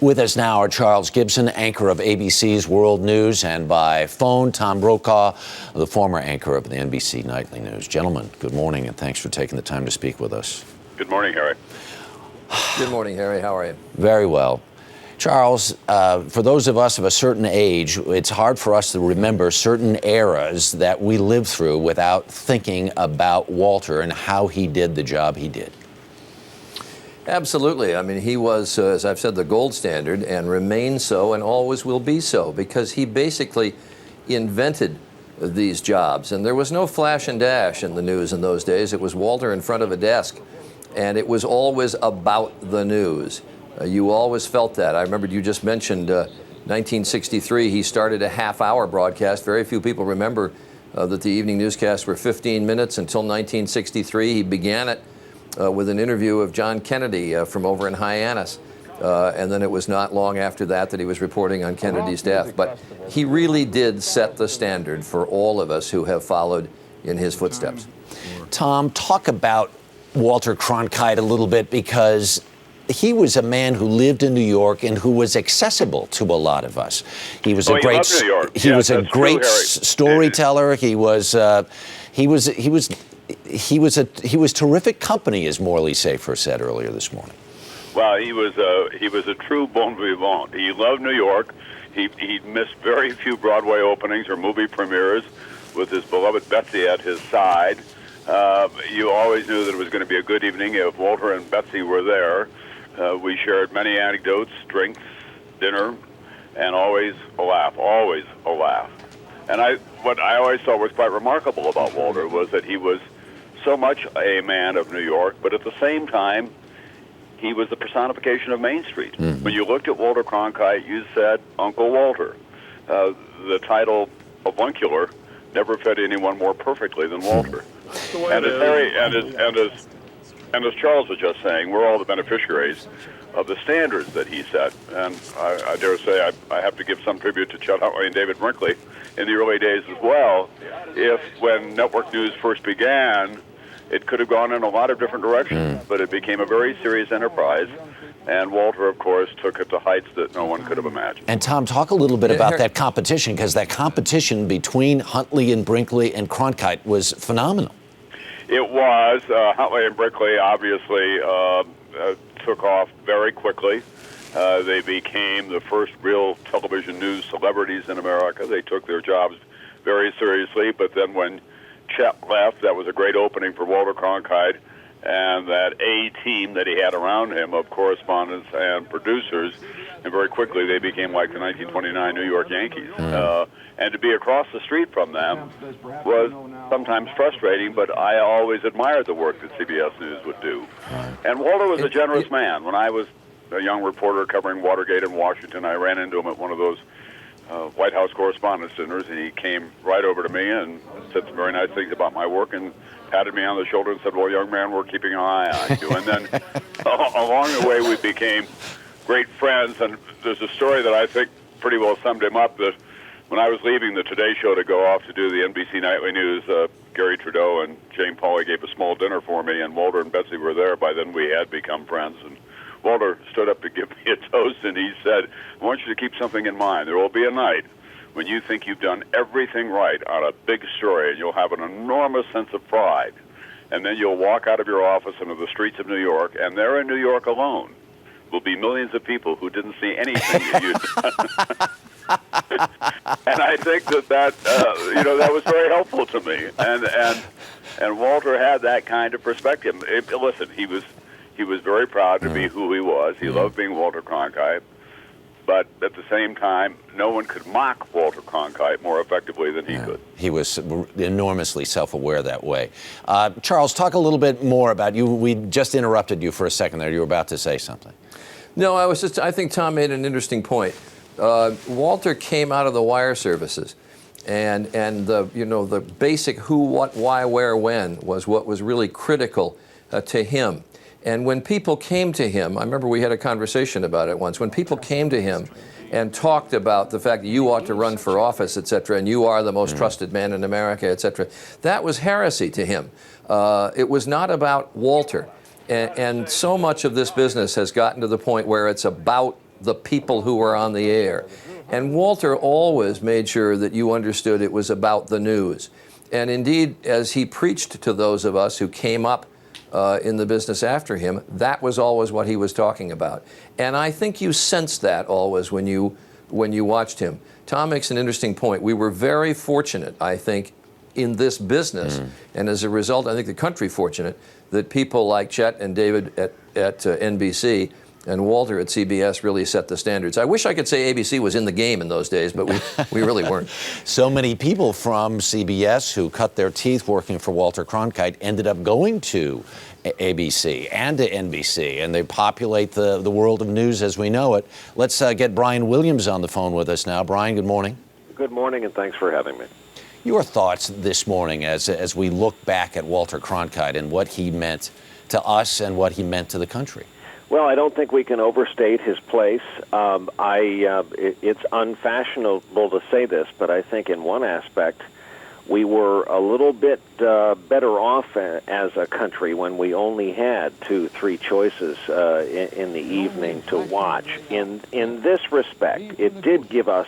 With us now are Charles Gibson, anchor of ABC's World News, and by phone, Tom Brokaw, the former anchor of the NBC Nightly News. Gentlemen, good morning, and thanks for taking the time to speak with us. Good morning, Harry. Good morning, Harry. How are you? Very well. Charles, for those of us of a certain age, it's hard for us to remember certain eras that we lived through without thinking about Walter and how he did the job he did. Absolutely. I mean, he was, as I've said, the gold standard and remains so and always will be so because he basically invented these jobs. And there was no flash and dash in the news in those days. It was Walter in front of a desk, and it was always about the news. You always felt that. I remember you just mentioned 1963. He started a half-hour broadcast. Very few people remember that the evening newscasts were 15 minutes until 1963. He began it with an interview of John Kennedy from over in Hyannis. And then it was not long after that that he was reporting on Kennedy's death. But he really did set the standard for all of us who have followed in his footsteps. Tom, talk about Walter Cronkite a little bit, because he was a man who lived in New York and who was accessible to a lot of us. He was a great storyteller. He was terrific company, as Morley Safer said earlier this morning. Well, he was a true bon vivant. He loved New York. He missed very few Broadway openings or movie premieres with his beloved Betsy at his side. You always knew that it was going to be a good evening if Walter and Betsy were there. We shared many anecdotes, drinks, dinner, and always a laugh, always a laugh. And what I always thought was quite remarkable about Walter was that he was so much a man of New York, but at the same time, he was the personification of Main Street. Mm-hmm. When you looked at Walter Cronkite, you said Uncle Walter. The title avuncular never fed anyone more perfectly than Walter. And as Charles was just saying, we're all the beneficiaries of the standards that he set. And I dare say I have to give some tribute to Chet Huntley and David Brinkley in the early days as well. When network news first began, it could have gone in a lot of different directions, but it became a very serious enterprise. And Walter, of course, took it to heights that no one could have imagined. And Tom, talk a little bit about that competition, because that competition between Huntley and Brinkley and Cronkite was phenomenal. It was. Huntley and Brinkley obviously took off very quickly. They became the first real television news celebrities in America. They took their jobs very seriously, but then when Chet left, that was a great opening for Walter Cronkite and that A-team that he had around him of correspondents and producers, and very quickly they became like the 1929 New York Yankees. And to be across the street from them was sometimes frustrating, but I always admired the work that CBS News would do. And Walter was a generous man. When I was a young reporter covering Watergate in Washington, I ran into him at one of those White House Correspondents' dinners, and he came right over to me and said some very nice things about my work and patted me on the shoulder and said, "Well, young man, we're keeping an eye on you." And then along the way, we became great friends. And there's a story that I think pretty well summed him up, that when I was leaving the Today Show to go off to do the NBC Nightly News, Gary Trudeau and Jane Pauley gave a small dinner for me, and Walter and Betsy were there. By then, we had become friends. And Walter stood up to give me a toast, and he said, "I want you to keep something in mind. There will be a night when you think you've done everything right on a big story, and you'll have an enormous sense of pride. And then you'll walk out of your office into the streets of New York, and there in New York alone will be millions of people who didn't see anything that you'd done." And I think that was very helpful to me. And Walter had that kind of perspective. Listen, he was very proud to be who he was. He loved being Walter Cronkite. But at the same time, no one could mock Walter Cronkite more effectively than he could. He was enormously self-aware that way. Charles, talk a little bit more about you. We just interrupted you for a second there. You were about to say something. No, I think Tom made an interesting point. Walter came out of the wire services, and the basic who, what, why, where, when was what was really critical to him. And when people came to him, I remember we had a conversation about it once, when people came to him and talked about the fact that you ought to run for office, et cetera, and you are the most trusted man in America, et cetera, that was heresy to him. It was not about Walter. And so much of this business has gotten to the point where it's about the people who were on the air. And Walter always made sure that you understood it was about the news. And indeed, as he preached to those of us who came up in the business after him, that was always what he was talking about. And I think you sensed that always when you watched him. Tom makes an interesting point. We were very fortunate, I think, in this business, and as a result, I think the country fortunate that people like Chet and David at NBC and Walter at CBS really set the standards. I wish I could say ABC was in the game in those days, but we really weren't. So many people from CBS who cut their teeth working for Walter Cronkite ended up going to ABC and to NBC, and they populate the world of news as we know it. Let's get Brian Williams on the phone with us now. Brian, good morning. Good morning, and thanks for having me. Your thoughts this morning as we look back at Walter Cronkite and what he meant to us and what he meant to the country? Well, I don't think we can overstate his place. It's unfashionable to say this, but I think in one aspect we were a little bit better off as a country when we only had 2-3 choices in the evening to watch. In this respect, it did give us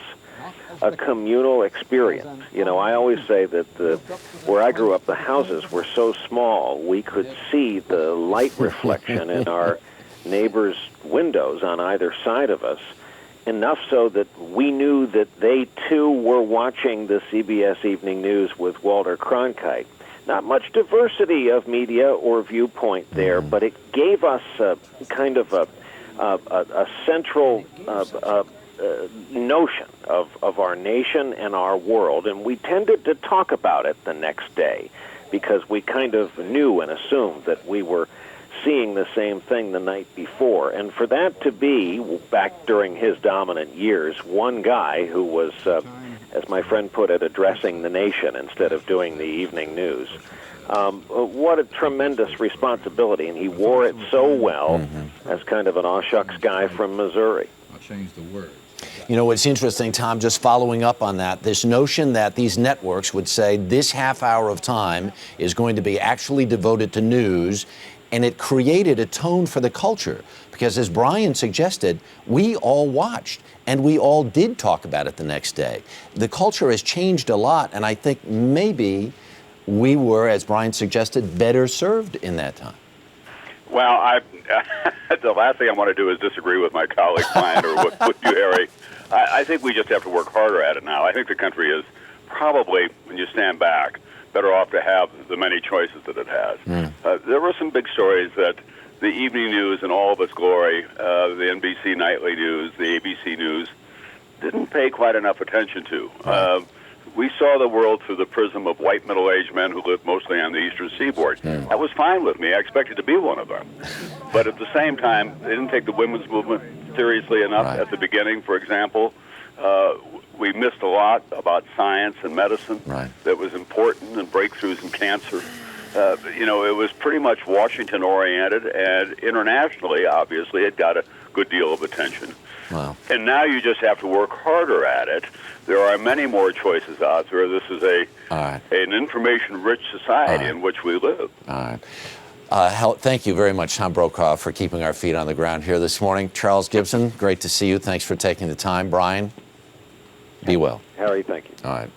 a communal experience. You know, I always say that where I grew up, the houses were so small, we could see the light reflection in our neighbors' windows on either side of us, enough so that we knew that they too were watching the CBS Evening News with Walter Cronkite. Not much diversity of media or viewpoint there, but it gave us a kind of a central notion of our nation and our world, and we tended to talk about it the next day because we kind of knew and assumed that we were seeing the same thing the night before. And for that to be, back during his dominant years, one guy who was, as my friend put it, addressing the nation instead of doing the evening news, what a tremendous responsibility. And he wore it so well as kind of an aw shucks guy from Missouri. I'll change the word. You know, it's interesting, Tom, just following up on that, this notion that these networks would say this half hour of time is going to be actually devoted to news, and it created a tone for the culture. Because as Brian suggested, we all watched, and we all did talk about it the next day. The culture has changed a lot, and I think maybe we were, as Brian suggested, better served in that time. Well, the last thing I want to do is disagree with my colleague Brian or with you, Harry. I think we just have to work harder at it now. I think the country is probably, when you stand back, better off to have the many choices that it has. There were some big stories that the evening news in all of its glory, the NBC Nightly News, the ABC News, didn't pay quite enough attention to. We saw the world through the prism of white middle-aged men who lived mostly on the eastern seaboard. That was fine with me. I expected to be one of them. But at the same time, they didn't take the women's movement seriously enough at the beginning, for example. We missed a lot about science and medicine that was important, and breakthroughs in cancer. You know, it was pretty much Washington-oriented, and internationally, obviously, it got a good deal of attention. Wow. And now you just have to work harder at it. There are many more choices out there. This is an information-rich society in which we live. All right. Thank you very much, Tom Brokaw, for keeping our feet on the ground here this morning. Charles Gibson, great to see you. Thanks for taking the time. Brian, be well. Harry, thank you. All right.